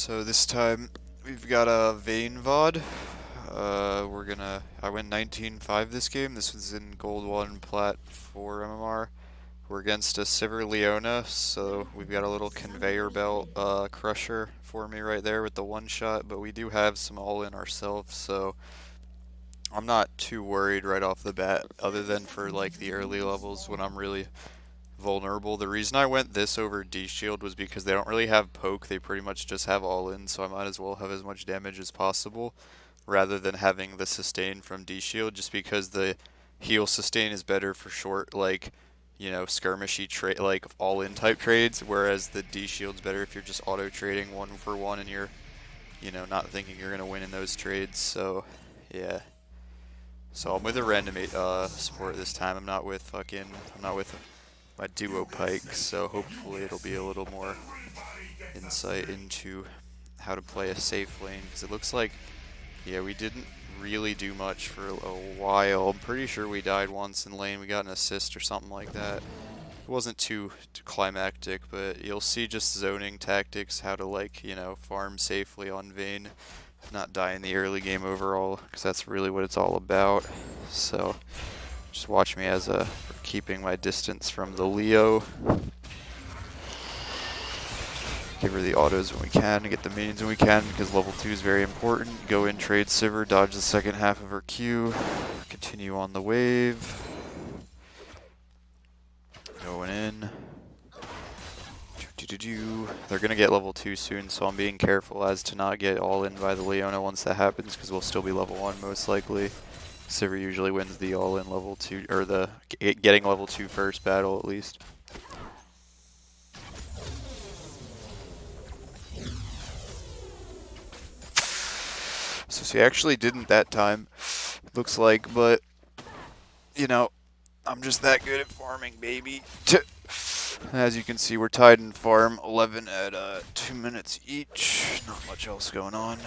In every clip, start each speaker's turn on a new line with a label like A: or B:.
A: So this time we've got a vayne VOD. I went 19-5 this game. This was in Gold 1 Plat 4 MMR. We're against a Sivir Leona, so we've got a little conveyor belt crusher for me right there with the one shot, but we do have some all-in ourselves, so I'm not too worried right off the bat, other than for like the early levels when I'm really vulnerable. The reason I went this over D Shield was because they don't really have poke, they pretty much just have all in, so I might as well have as much damage as possible rather than having the sustain from D Shield, just because the heal sustain is better for short, like, skirmishy trade, like all in type trades, whereas the D Shield's better if you're just auto trading one for one and you're, not thinking you're gonna win in those trades. So, yeah. So I'm with a random support this time. I'm not with my duo pike, so hopefully it'll be a little more insight into how to play a safe lane, because it looks like, yeah, we didn't really do much for a while. I'm pretty sure we died once in lane. We got an assist or something like that. It wasn't too climactic, but you'll see just zoning tactics, how to, like, farm safely on vayne, not die in the early game overall, because that's really what it's all about. So just watch me as keeping my distance from the Leo. Give her the autos when we can, get the minions when we can, because level 2 is very important. Go in, trade Sivir, dodge the second half of her Q, continue on the wave. Going in. They're going to get level 2 soon, so I'm being careful as to not get all in by the Leona once that happens, because we'll still be level 1 most likely. Sivir usually wins the all in level 2, or the getting level 2 first battle at least. So she actually didn't that time, looks like, but, I'm just that good at farming, baby. As you can see, we're tied in farm, 11 at 2 minutes each. Not much else going on.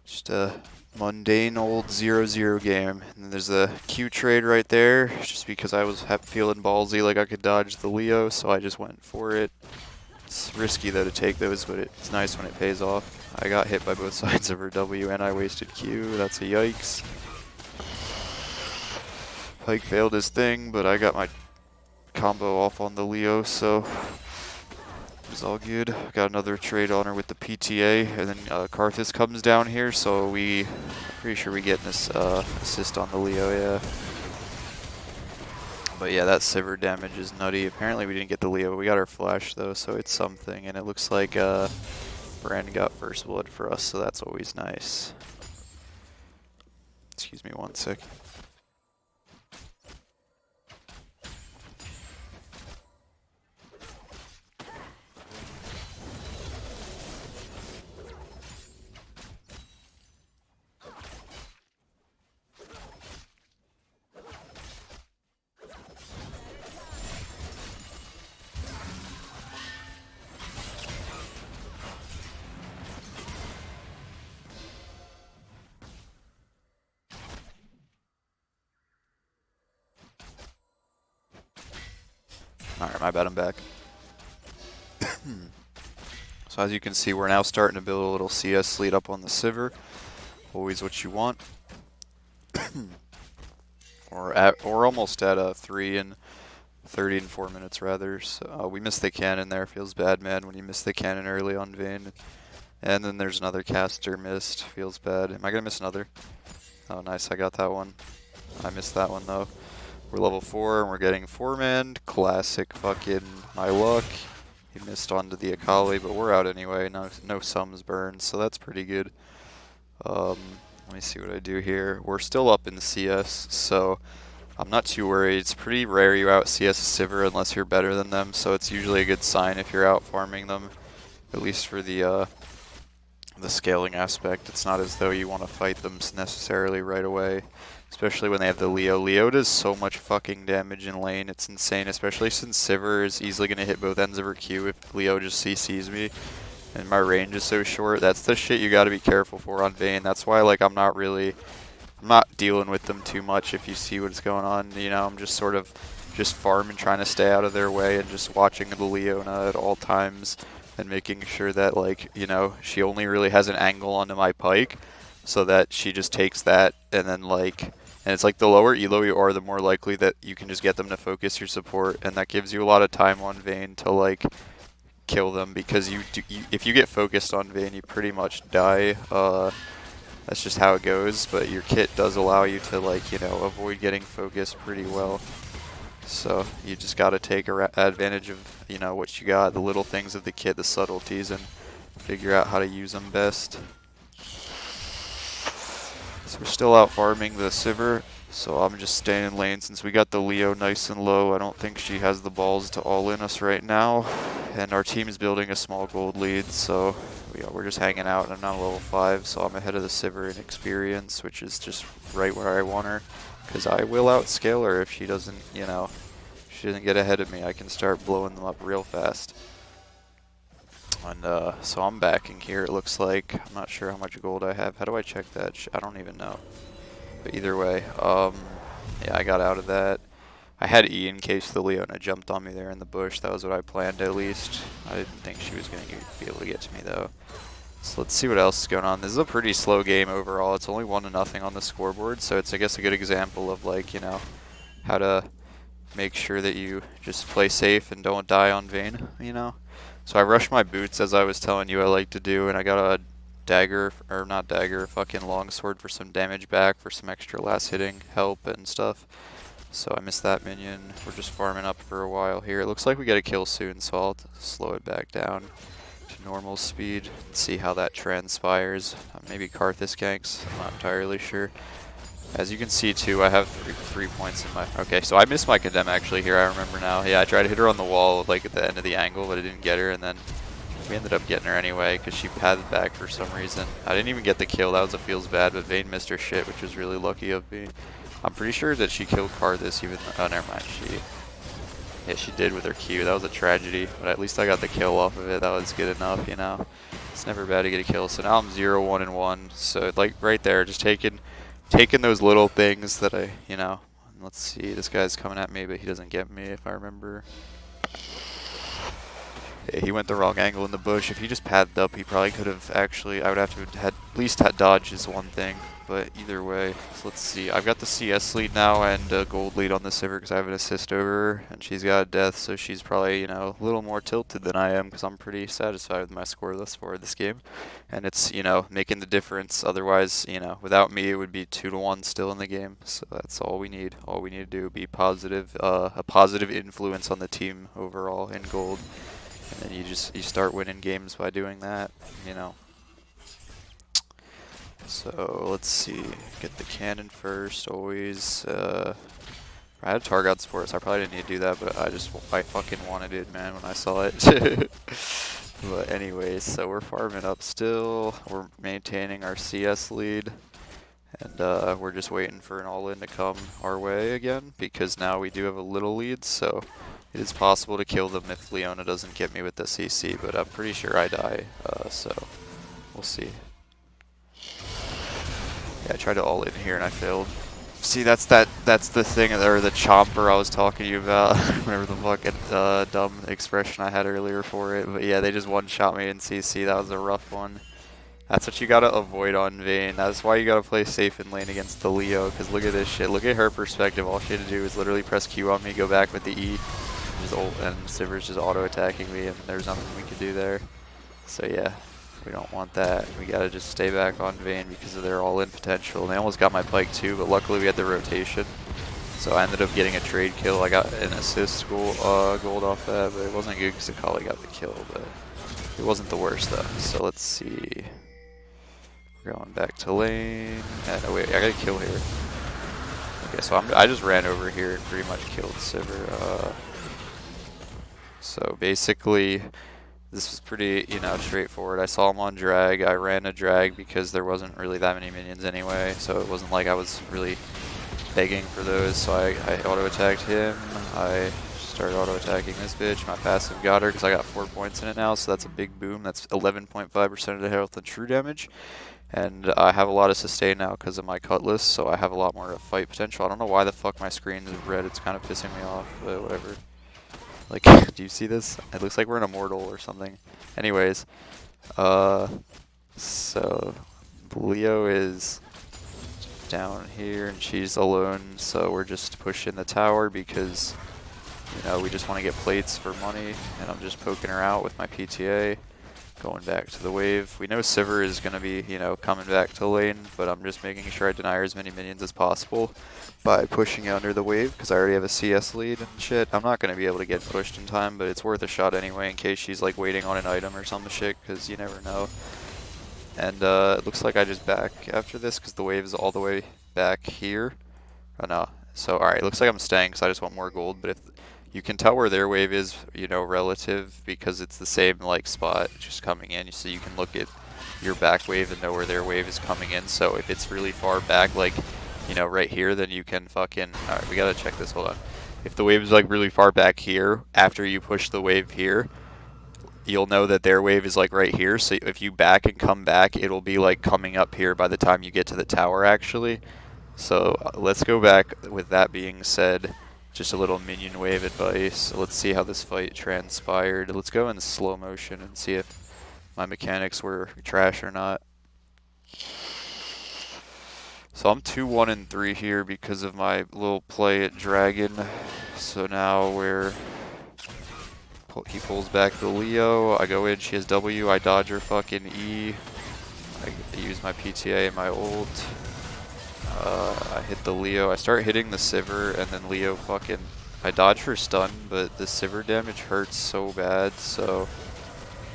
A: Just a mundane old 0-0 game. And there's a Q trade right there, just because I was feeling ballsy like I could dodge the Leo, so I just went for it. It's risky though to take those, but it's nice when it pays off. I got hit by both sides of her W and I wasted Q. That's a yikes. Pike failed his thing, but I got my combo off on the Leo, so it was all good. Got another trade on her with the PTA, and then Karthus comes down here, so pretty sure we get this assist on the Leo, yeah. But yeah, that Sivir damage is nutty. Apparently we didn't get the Leo, but we got our flash though, so it's something. And it looks like Brand got first blood for us, so that's always nice. Excuse me one sec. Alright, my bad, I'm back. So as you can see, we're now starting to build a little CS lead up on the Sivir. Always what you want. We're almost at 3 and 30 and 4 minutes rather. So we missed the cannon there. Feels bad, man, when you miss the cannon early on vayne. And then there's another caster missed. Feels bad. Am I gonna miss another? Oh, nice, I got that one. I missed that one though. We're level 4 and we're getting 4-man. Classic fucking my luck. He missed onto the Akali, but we're out anyway. No sums burned, so that's pretty good. Let me see what I do here. We're still up in CS, so I'm not too worried. It's pretty rare you out CS a Sivir unless you're better than them, so it's usually a good sign if you're out farming them, at least for the scaling aspect. It's not as though you want to fight them necessarily right away, especially when they have the Leo. Leo does so much fucking damage in lane, it's insane, especially since Sivir is easily going to hit both ends of her Q if Leo just CCs me, and my range is so short. That's the shit you got to be careful for on vayne. That's why, like, I'm not dealing with them too much if you see what's going on. I'm just farming, trying to stay out of their way, and just watching the Leona at all times. and making sure that, like, you know, she only really has an angle onto my pike, so that she just takes that and then, like, and it's like the lower elo you are, the more likely that you can just get them to focus your support, and that gives you a lot of time on Vayne to, like, kill them, because if you get focused on Vayne, you pretty much die. That's just how it goes, but your kit does allow you to, like, you know, avoid getting focused pretty well. So you just got to take advantage of, you know, what you got, the little things of the kit, the subtleties, and figure out how to use them best. So we're still out farming the Sivir, so I'm just staying in lane since we got the Leo nice and low. I don't think she has the balls to all in us right now, and our team is building a small gold lead, so we're just hanging out, and I'm now level 5, so I'm ahead of the Sivir in experience, which is just right where I want her, because I will outscale her if she doesn't, you know, if she doesn't get ahead of me. I can start blowing them up real fast. And so I'm backing here, it looks like. I'm not sure how much gold I have. How do I check that? I don't even know. But either way, yeah, I got out of that. I had E in case the Leona jumped on me there in the bush. That was what I planned, at least. I didn't think she was going to be able to get to me, though. So let's see what else is going on. This is a pretty slow game overall. It's only 1-0 on the scoreboard, so it's, I guess, a good example of, like, you know, how to make sure that you just play safe and don't die on Vayne, you know? So I rushed my boots, as I was telling you I like to do, and I got a dagger, or not dagger, fucking longsword for some damage back, for some extra last hitting help and stuff. So I missed that minion. We're just farming up for a while here. It looks like we get a kill soon, so I'll slow it back down to normal speed and see how that transpires. Maybe Karthus ganks, I'm not entirely sure. As you can see too, I have three points in my... Okay, so I missed my condemn actually here, I remember now. Yeah, I tried to hit her on the wall, like at the end of the angle, but I didn't get her, and then we ended up getting her anyway, because she padded back for some reason. I didn't even get the kill, that was a feels bad, but Vayne missed her shit, which was really lucky of me. I'm pretty sure that she killed Karthus even... Oh, never mind, yeah, she did with her Q, that was a tragedy, but at least I got the kill off of it, that was good enough, you know. It's never bad to get a kill, so now I'm 0-1-1, so like right there, just taking those little things that I, you know, let's see, this guy's coming at me, but he doesn't get me if I remember. Yeah, he went the wrong angle in the bush. If he just padded up, he probably could have actually, I would have to have at least had dodge is one thing, but either way, so let's see. I've got the CS lead now and a gold lead on the Sivir because I have an assist over her, and she's got a death, so she's probably, you know, a little more tilted than I am because I'm pretty satisfied with my score thus far this game, and it's, you know, making the difference. Otherwise, you know, without me, it would be 2-1 still in the game, so that's all we need. All we need to do be positive, a positive influence on the team overall in gold. And then you start winning games by doing that, you know. So let's see, get the cannon first, always. I had Targot support, so I probably didn't need to do that, but I fucking wanted it, man, when I saw it. But anyways, so we're farming up still, we're maintaining our CS lead, and we're just waiting for an all-in to come our way again, because now we do have a little lead, so it is possible to kill them if Leona doesn't get me with the CC, but I'm pretty sure I die, so we'll see. Yeah, I tried to all in here and I failed. See, that's the thing, or the chomper I was talking to you about. Whatever the fucking dumb expression I had earlier for it, but yeah, they just one-shot me in CC. That was a rough one. That's what you gotta avoid on Vayne. That's why you gotta play safe in lane against the Leo, because look at this shit. Look at her perspective. All she had to do is literally press Q on me, go back with the E, and Sivir's just auto-attacking me, and there's nothing we could do there. So yeah, we don't want that. We gotta just stay back on Vayne because of their all-in potential. And they almost got my pike too, but luckily we had the rotation. So I ended up getting a trade kill. I got an assist gold off that, but it wasn't good because Akali got the kill, but it wasn't the worst though. So let's see. We're going back to lane. No, wait, I got a kill here. Okay, so I just ran over here and pretty much killed Sivir. So basically, this was pretty, you know, straightforward. I saw him on drag. I ran a drag because there wasn't really that many minions anyway, so it wasn't like I was really begging for those. So I auto-attacked him. I started auto-attacking this bitch. My passive got her because I got 4 points in it now, so that's a big boom. That's 11.5% of the health and true damage. And I have a lot of sustain now because of my cutlass, so I have a lot more fight potential. I don't know why the fuck my screen is red. It's kind of pissing me off, but whatever. Like, do you see this? It looks like we're an immortal or something. Anyways, so Leo is down here and she's alone, so we're just pushing the tower because, you know, we just want to get plates for money, and I'm just poking her out with my PTA, going back to the wave. We know Sivir is going to be, you know, coming back to lane, but I'm just making sure I deny her as many minions as possible by pushing under the wave because I already have a CS lead and shit. I'm not going to be able to get pushed in time, but it's worth a shot anyway in case she's like waiting on an item or some shit, because you never know. And it looks like I just back after this because the wave is all the way back here. Oh no. So alright, looks like I'm staying because I just want more gold, but if you can tell where their wave is, you know, relative, because it's the same like spot just coming in, so you can look at your back wave and know where their wave is coming in. So if it's really far back, like, you know, right here, then you can fucking, alright, we gotta check this, hold on. If the wave is like really far back here, after you push the wave here, you'll know that their wave is like right here, so if you back and come back, it'll be like coming up here by the time you get to the tower actually. So let's go back. With that being said, just a little minion wave advice. So let's see how this fight transpired. Let's go in slow motion and see if my mechanics were trash or not. So I'm 2-1-3 here because of my little play at Dragon. So now he pulls back the Leo, I go in, she has W, I dodge her fucking E, I use my PTA and my ult, I hit the Leo, I start hitting the Sivir, and then Leo fucking, I dodge her stun, but the Sivir damage hurts so bad, so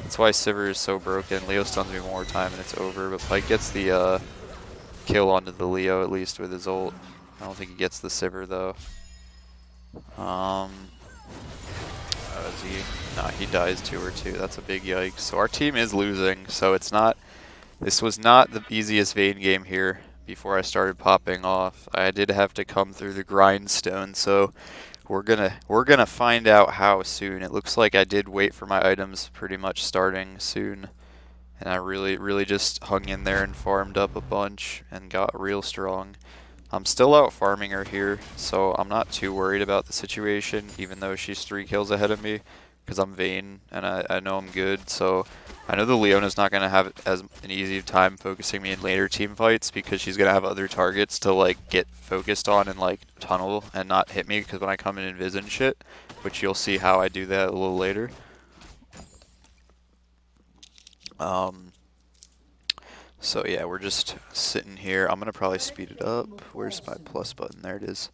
A: that's why Sivir is so broken. Leo stuns me one more time and it's over, but Pyke gets the kill onto the Leo at least with his ult. I don't think he gets the Sivir though. Is he? Nah, he dies 2 or 2. That's a big yikes. So our team is losing, so it's not, this was not the easiest Vayne game here before I started popping off. I did have to come through the grindstone, so we're gonna find out how soon. It looks like I did wait for my items pretty much starting soon, and I really just hung in there and farmed up a bunch and got real strong. I'm still out farming her here, so I'm not too worried about the situation, even though she's 3 kills ahead of me, because I'm Vayne, and I know I'm good, so I know the Leona's not going to have as an easy time focusing me in later team fights, because she's going to have other targets to, like, get focused on and, like, tunnel and not hit me, because when I come in invis and shit, which you'll see how I do that a little later. So yeah, we're just sitting here. I'm gonna probably speed it up. Where's my plus button? There it is.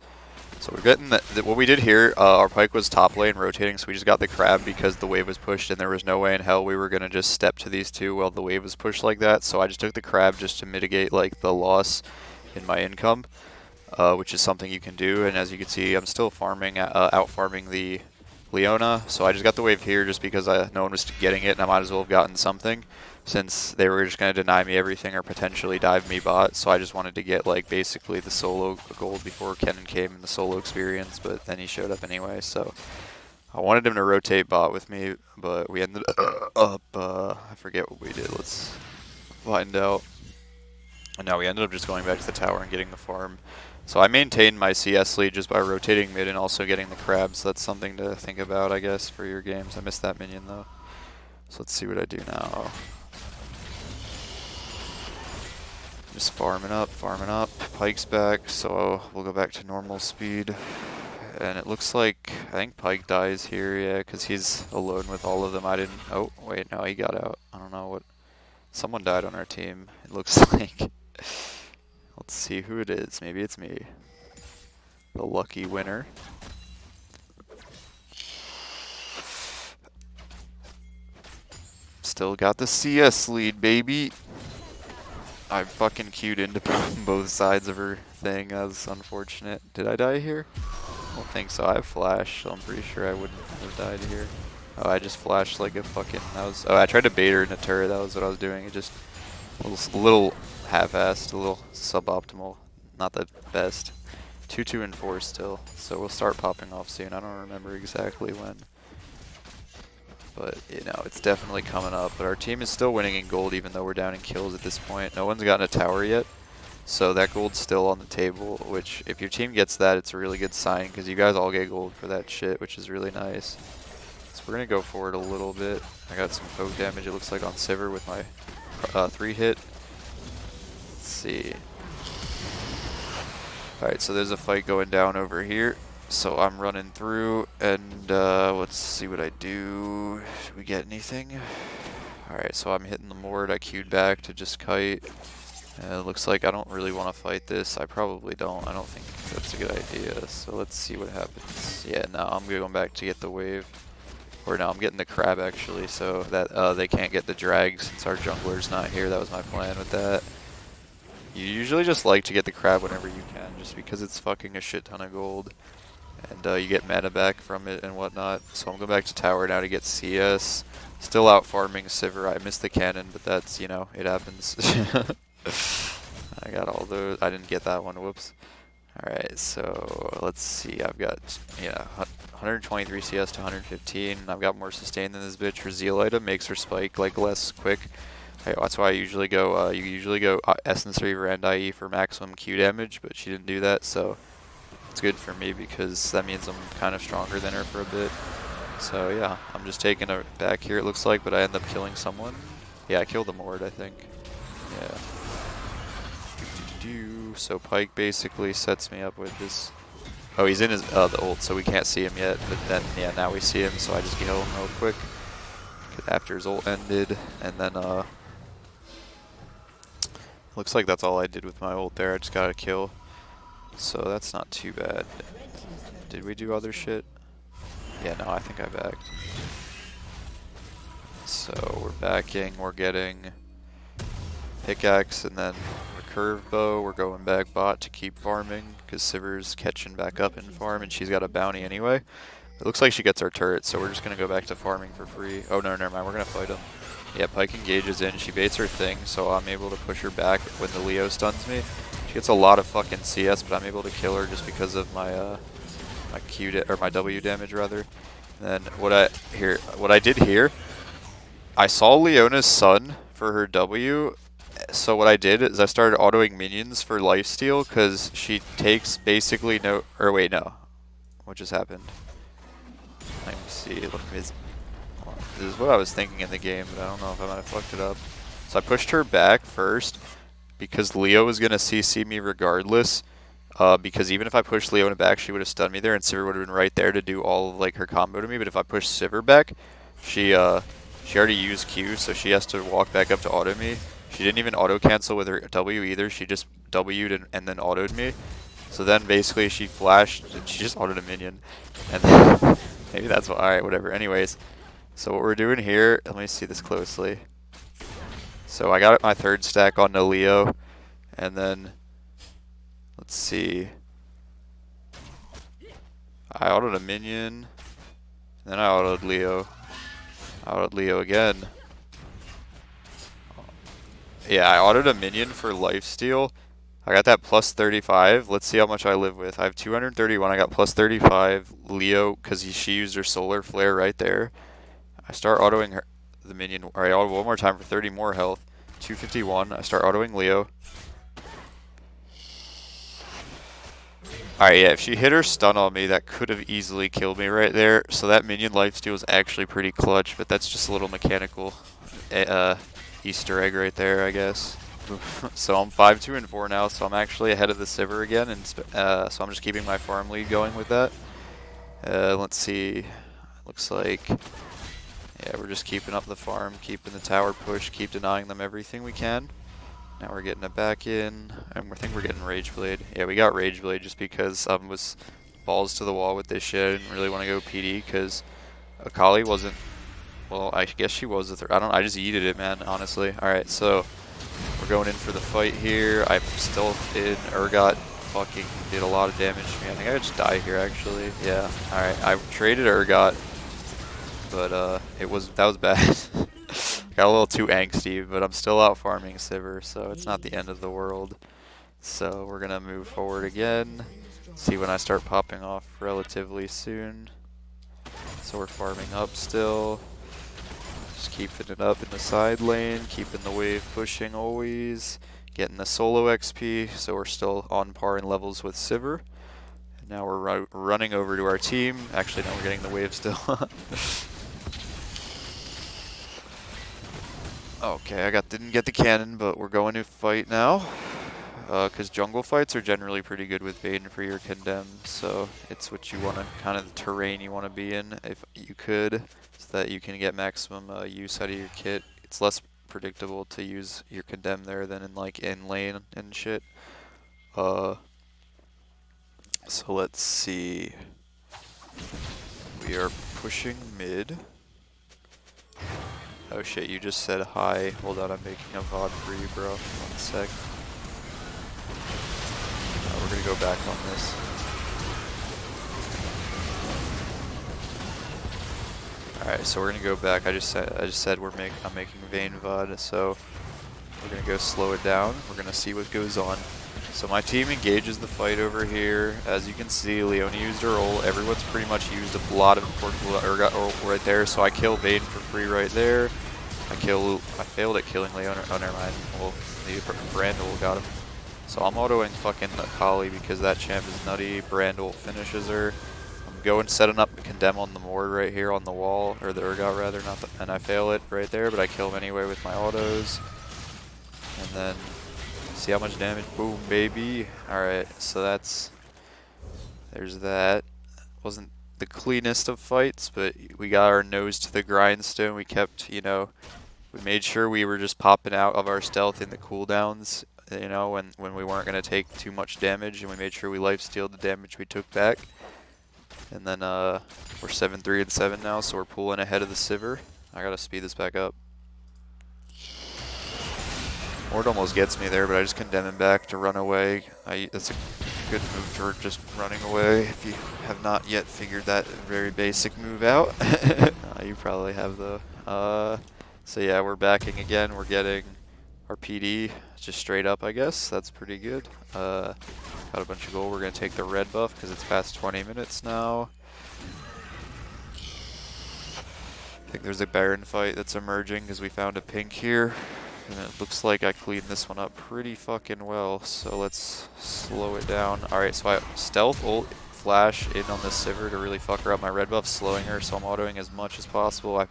A: So we're getting what we did here. Our Pyke was top lane rotating, so we just got the crab because the wave was pushed, and there was no way in hell we were gonna just step to these two while the wave was pushed like that. So I just took the crab just to mitigate like the loss in my income, which is something you can do. And as you can see, I'm still farming, out farming the Leona. So I just got the wave here just because no one was getting it, and I might as well have gotten something, since they were just going to deny me everything or potentially dive me bot. So I just wanted to get like basically the solo gold before Kennen came in the solo experience, but then he showed up anyway. So I wanted him to rotate bot with me, but we ended up, I forget what we did. Let's find out. And now we ended up just going back to the tower and getting the farm. So I maintained my CS lead just by rotating mid and also getting the crabs. That's something to think about, I guess, for your games. I missed that minion though. So let's see what I do now. Just farming up, farming up. Pyke's back, so we'll go back to normal speed. And it looks like, I think Pyke dies here, yeah, because he's alone with all of them. I didn't, oh, wait, no, he got out. I don't know what, someone died on our team, it looks like. Let's see who it is. Maybe it's me. The lucky winner. Still got the CS lead, baby. I fucking queued into both sides of her thing. That was unfortunate. Did I die here? I don't think so. I have flash, so I'm pretty sure I wouldn't have died here. Oh, I just flashed like a fucking, oh, I tried to bait her in a turret. That was what I was doing. It just, a little half-assed, a little suboptimal. Not the best. 2-2 and 4 still. So we'll start popping off soon. I don't remember exactly when. But, you know, it's definitely coming up. But our team is still winning in gold even though we're down in kills at this point. No one's gotten a tower yet. So that gold's still on the table, which if your team gets that, it's a really good sign because you guys all get gold for that shit, which is really nice. So we're gonna go for it a little bit. I got some poke damage, it looks like, on Sivir with my 3-hit. Let's see. Alright, so there's a fight going down over here. So I'm running through, and let's see what I do. Should we get anything? Alright, so I'm hitting the Mord. I queued back to just kite. It looks like I don't really want to fight this. I probably don't. I don't think that's a good idea. So let's see what happens. Yeah, no, I'm going back to get the wave. Or no, I'm getting the crab actually, so that they can't get the drag since our jungler's not here. That was my plan with that. You usually just like to get the crab whenever you can, just because it's fucking a shit ton of gold. And you get mana back from it and whatnot. So I'm going back to tower now to get CS. Still out farming Sivir. I missed the cannon, but that's, you know, it happens. I got all those. I didn't get that one. Whoops. Alright, so let's see. I've got, yeah, 123 CS to 115. I've got more sustain than this bitch. Her Zeal item makes her spike like less quick. That's why I usually go, you usually go Essence Reaver and IE for maximum Q damage, but she didn't do that, so it's good for me because that means I'm kind of stronger than her for a bit. So yeah, I'm just taking her back here, it looks like, but I end up killing someone. Yeah, I killed the Mord, I think. Yeah. So Pyke basically sets me up with this. Oh, he's in his the ult, so we can't see him yet. But then, yeah, now we see him, so I just kill him real quick after his ult ended, and then looks like that's all I did with my ult there. I just got a kill, so that's not too bad. Did we do other shit? Yeah, no, I think I backed. So we're backing. We're getting pickaxe and then curve bow. We're going back bot to keep farming because Sivir's catching back up in farm and she's got a bounty anyway. It looks like she gets our turret, so we're just gonna go back to farming for free. Oh no, never mind, we're gonna fight him. Yeah, Pyke engages in, she baits her thing, so I'm able to push her back when the Leo stuns me. She gets a lot of fucking CS, but I'm able to kill her just because of my my W damage rather. And then what I did here, I saw Leona's sun for her W. So what I did is I started autoing minions for lifesteal because she takes basically no. Or wait, no. What just happened? Let me see. Look, this is what I was thinking in the game, but I don't know if I might have fucked it up. So I pushed her back first because Leo was gonna CC me regardless. Because even if I pushed Leona back, she would have stunned me there, and Sivir would have been right there to do all of like her combo to me. But if I pushed Sivir back, she already used Q, so she has to walk back up to auto me. She didn't even auto-cancel with her W either, she just W'd and then autoed me. So then basically she flashed, and she just autoed a minion. And then, maybe that's why, alright, whatever. Anyways, so what we're doing here, let me see this closely. So I got my third stack on the Leo, and then, let's see. I autoed a minion, then I autoed Leo. I autoed Leo again. Yeah, I autoed a minion for lifesteal. I got that plus 35. Let's see how much I live with. I have 231. I got plus 35. Leo, because she used her solar flare right there. I start autoing her, the minion. Alright, I auto one more time for 30 more health. 251. I start autoing Leo. Alright, yeah, if she hit her stun on me, that could have easily killed me right there. So that minion lifesteal is actually pretty clutch, but that's just a little mechanical Easter egg right there, I guess. So I'm 5-2 and 4 now, so I'm actually ahead of the Sivir again, and so I'm just keeping my farm lead going with that. Let's see. Looks like, yeah, we're just keeping up the farm, keeping the tower push, keep denying them everything we can. Now we're getting it back in, and I think we're getting Rage Blade. Yeah, we got Rage Blade just because I was balls to the wall with this shit. I didn't really want to go PD because Akali wasn't. Well, I guess she was the third. I just yeeted it, man, honestly. Alright, so we're going in for the fight here. I'm still in. Urgot fucking did a lot of damage to me. I think I just die here, actually. Yeah. Alright, I traded Urgot, but that was bad. Got a little too angsty, but I'm still out farming Sivir, so it's not the end of the world. So we're gonna move forward again. See when I start popping off relatively soon. So we're farming up still. Just keeping it up in the side lane, keeping the wave pushing always, getting the solo XP, so we're still on par in levels with Sivir. And now we're running over to our team. Actually, no, we're getting the wave still. Okay, didn't get the cannon, but we're going to fight now. Because jungle fights are generally pretty good with Vayne for your condemn, so it's what you want to, kind of the terrain you want to be in, if you could, so that you can get maximum use out of your kit. It's less predictable to use your condemn there than in like in lane and shit. So let's see. We are pushing mid. Oh shit, you just said hi. Hold on, I'm making a VOD for you, bro. 1 sec. We're gonna go back on this. Alright, so we're gonna go back. I just said I'm making vayne VOD, so we're gonna go slow it down. We're gonna see what goes on. So my team engages the fight over here. As you can see, Leona used her ult. Everyone's pretty much used a lot of important ult right there. So I kill Vayne for free right there. I failed at killing Leona. Oh, never mind. Well, the Brandel got him. So I'm autoing fucking Akali because that champ is nutty. Brandel finishes her. I'm going setting up condemn on the Mord right here on the wall, or the Urgot rather, and I fail it right there, but I kill him anyway with my autos. And then see how much damage. Boom, baby. Alright, so there's that. Wasn't the cleanest of fights, but we got our nose to the grindstone. We kept, we made sure we were just popping out of our stealth in the cooldowns, when we weren't going to take too much damage, and we made sure we lifestealed the damage we took back. And then we're 7-3 and 7 now, so we're pulling ahead of the Sivir. I gotta speed this back up. Mord almost gets me there, but I just condemn him back to run away. That's a good move for just running away if you have not yet figured that very basic move out. You probably have though. So yeah, we're backing again. We're getting our PD just straight up, I guess. That's pretty good. Got a bunch of gold. We're going to take the red buff because it's past 20 minutes now. I think there's a Baron fight that's emerging because we found a pink here. And it looks like I cleaned this one up pretty fucking well, so let's slow it down. Alright, so I stealth ult flash in on this Sivir to really fuck her up. My red buff's slowing her, so I'm autoing as much as possible. I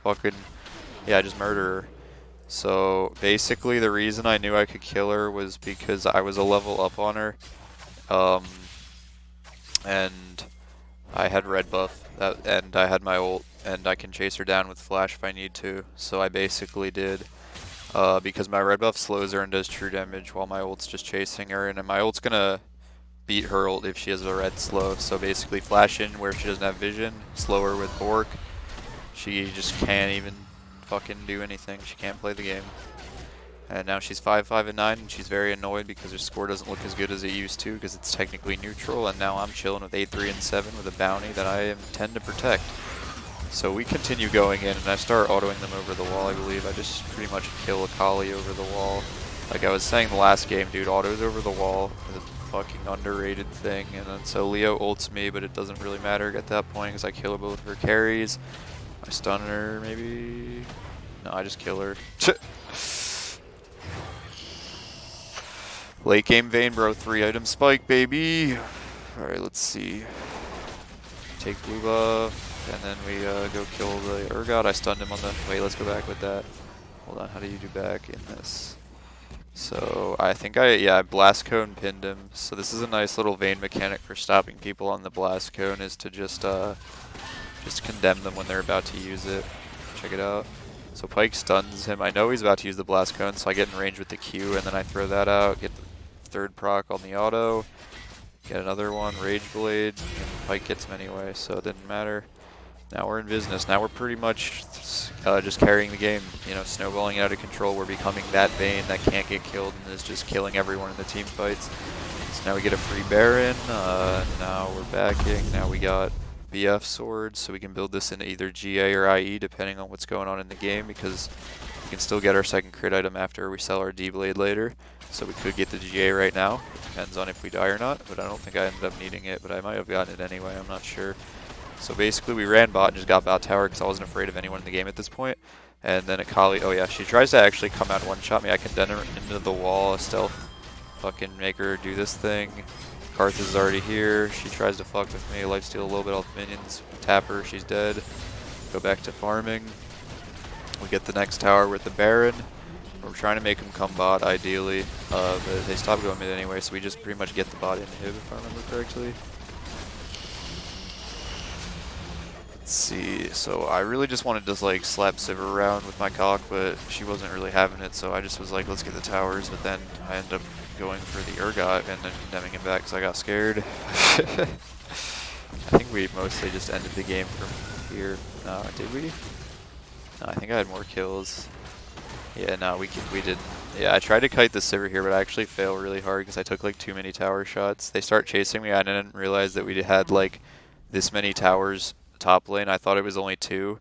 A: just murder her. So basically the reason I knew I could kill her was because I was a level up on her. And I had red buff, and I had my ult, and I can chase her down with flash if I need to. So I basically did. Because my red buff slows her and does true damage while my ult's just chasing her, and my ult's gonna beat her ult if she has a red slow. So basically flash in where she doesn't have vision, slow her with Bork. She just can't even fucking do anything. She can't play the game. And now she's 5-5 and 9, and she's very annoyed because her score doesn't look as good as it used to because it's technically neutral, and now I'm chilling with 8-3 and 7 with a bounty that I intend to protect. So we continue going in, and I start autoing them over the wall, I believe. I just pretty much kill Akali over the wall. Like I was saying the last game, dude, autos over the wall is a fucking underrated thing. And then so Leo ults me, but it doesn't really matter at that point because I kill her both her carries. I stun her, maybe? No, I just kill her. Late game Vayne, bro. 3-item spike, baby. Alright, let's see. Take blue buff. And then we go kill the Urgot. I stunned him on the... Wait, let's go back with that. Hold on, how do you do back in this? So, I think I blast cone pinned him. So this is a nice little Vayne mechanic for stopping people on the blast cone, is to just condemn them when they're about to use it. Check it out. So Pyke stuns him. I know he's about to use the blast cone, so I get in range with the Q, and then I throw that out, get the third proc on the auto, get another one, Rage Blade, and Pyke gets him anyway, so it didn't matter. Now we're in business. Now we're pretty much just carrying the game, snowballing out of control. We're becoming that Vayne that can't get killed and is just killing everyone in the team fights. So now we get a free Baron. Now we're backing. Now we got BF swords, so we can build this into either GA or IE depending on what's going on in the game, because we can still get our second crit item after we sell our D-Blade later. So we could get the GA right now. Depends on if we die or not, but I don't think I ended up needing it, but I might have gotten it anyway. I'm not sure. So basically we ran bot and just got bot tower because I wasn't afraid of anyone in the game at this point. And then Akali, oh yeah, she tries to actually come out and one-shot me. I condemn her into the wall, stealth, fucking make her do this thing. Karth is already here. She tries to fuck with me, lifesteal a little bit off minions, tap her, she's dead. Go back to farming. We get the next tower with the Baron. We're trying to make them come bot, ideally, but they stop going mid anyway, so we just pretty much get the bot inhib, if I remember correctly. Let's see, so I really just wanted to like slap Sivir around with my cock, but she wasn't really having it, so I just was like, let's get the towers, but then I ended up going for the Urgot and then condemning him back because I got scared. I think we mostly just ended the game from here. Did we? No, I think I had more kills. Yeah, no, we didn't. Yeah, I tried to kite the Sivir here, but I actually failed really hard because I took like too many tower shots. They start chasing me. I didn't realize that we had like this many towers top lane. I thought it was only 2,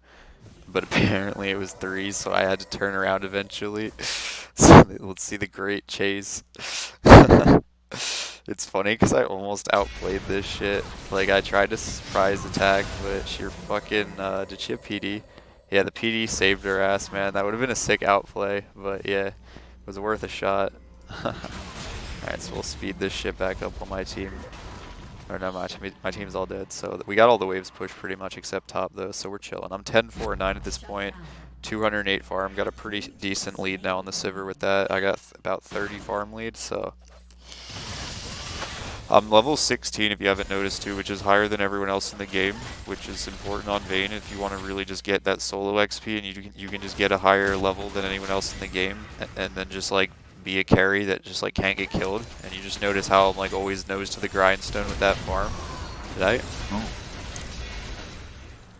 A: but apparently it was 3, so I had to turn around eventually. So let's see the great chase. It's funny because I almost outplayed this shit. Like, I tried to surprise attack, but she fucking, did she have PD? Yeah, the PD saved her ass, man. That would have been a sick outplay, but yeah, it was worth a shot. Alright, so we'll speed this shit back up on my team. Or no, my team's all dead, so we got all the waves pushed pretty much except top though, so we're chilling. I'm 10-4-9 at this point, 208 farm, got a pretty decent lead now on the Sivir with that. I got about 30 farm lead, so. I'm level 16 if you haven't noticed too, which is higher than everyone else in the game, which is important on Vayne if you want to really just get that solo XP and you can just get a higher level than anyone else in the game and then just like be a carry that just like can't get killed. And you just notice how I'm like always nose to the grindstone with that farm. Did I? Oh.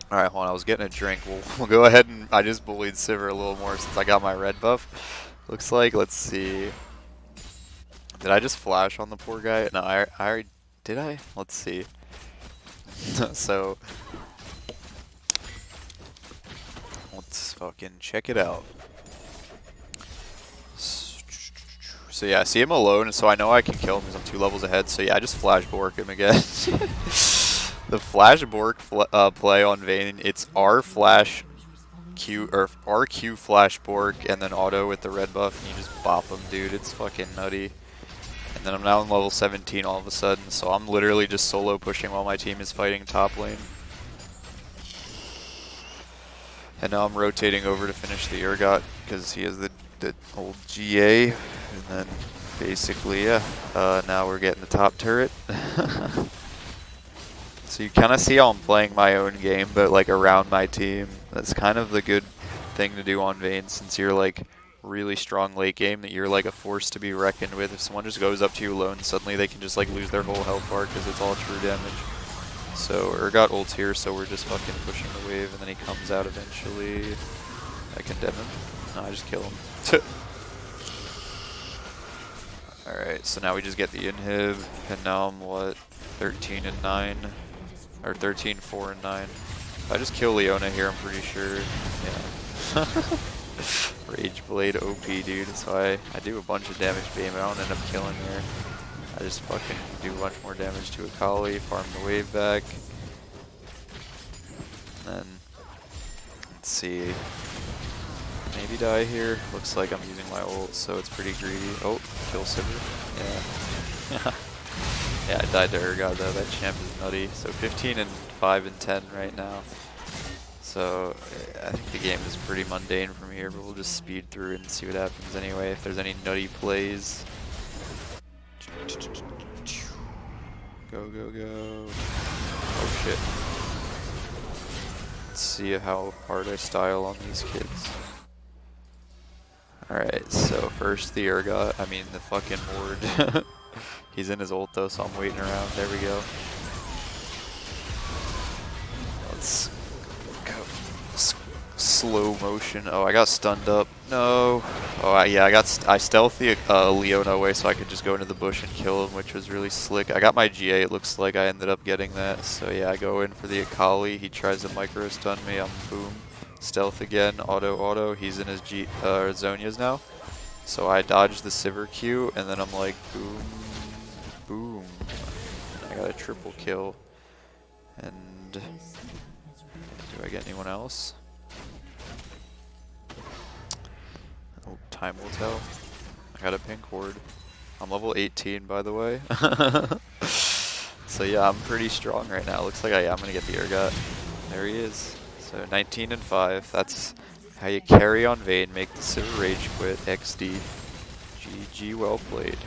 A: Alright, hold on, I was getting a drink. We'll go ahead and I just bullied Sivir a little more since I got my red buff. Looks like, let's see. Did I just flash on the poor guy? No, I already, did I? Let's see. So, let's fucking check it out. So yeah, I see him alone, so I know I can kill him because I'm 2 levels ahead. So yeah, I just flash bork him again. The flash bork play on Vayne, it's R flash Q or RQ flash bork and then auto with the red buff, and you just bop him, dude. It's fucking nutty. And then I'm now on level 17 all of a sudden, so I'm literally just solo pushing while my team is fighting top lane. And now I'm rotating over to finish the Urgot because he has the old GA, and then basically, yeah, now we're getting the top turret. So you kind of see how I'm playing my own game, but like around my team. That's kind of the good thing to do on Vayne, since you're like really strong late game, that you're like a force to be reckoned with. If someone just goes up to you alone, suddenly they can just like lose their whole health bar because it's all true damage. So Urgot ults here, so we're just fucking pushing the wave, and then he comes out eventually. I condemn him. No, I just kill him. Alright, so now we just get the inhib, and now I'm what, 13-9, or 13-4-9. If I just kill Leona here, I'm pretty sure. Yeah. Rage Blade OP, dude. So I do a bunch of damage to him, but I don't end up killing her. I just fucking do a bunch more damage to Akali, farm the wave back. And then, let's see. Maybe die here. Looks like I'm using my ult, so it's pretty greedy. Oh, kill Sivir. Yeah. Yeah, I died to Urgot though. That champ is nutty. So 15-5-10 right now. So I think the game is pretty mundane from here, but we'll just speed through and see what happens anyway. If there's any nutty plays. Go, go, go. Oh shit. Let's see how hard I style on these kids. Alright, so first the Urgot, I mean the fucking ward. He's in his ult though, so I'm waiting around. There we go. Let's go. Slow motion. Oh, I got stunned up. No. Oh, yeah, I stealthy Leona away so I could just go into the bush and kill him, which was really slick. I got my GA. It looks like I ended up getting that. So yeah, I go in for the Akali. He tries to micro stun me. I'm boom. Stealth again. Auto. He's in his Zonias now. So I dodge the Sivir Q, and then I'm like, boom, boom. And I got a triple kill. And do I get anyone else? Oh, time will tell. I got a pink ward. I'm level 18, by the way. So yeah, I'm pretty strong right now. Looks like I'm gonna get the Urgot. There he is. So 19-5. That's How you carry on Vayne, make the Sivir Rage quit, XD. GG, well played.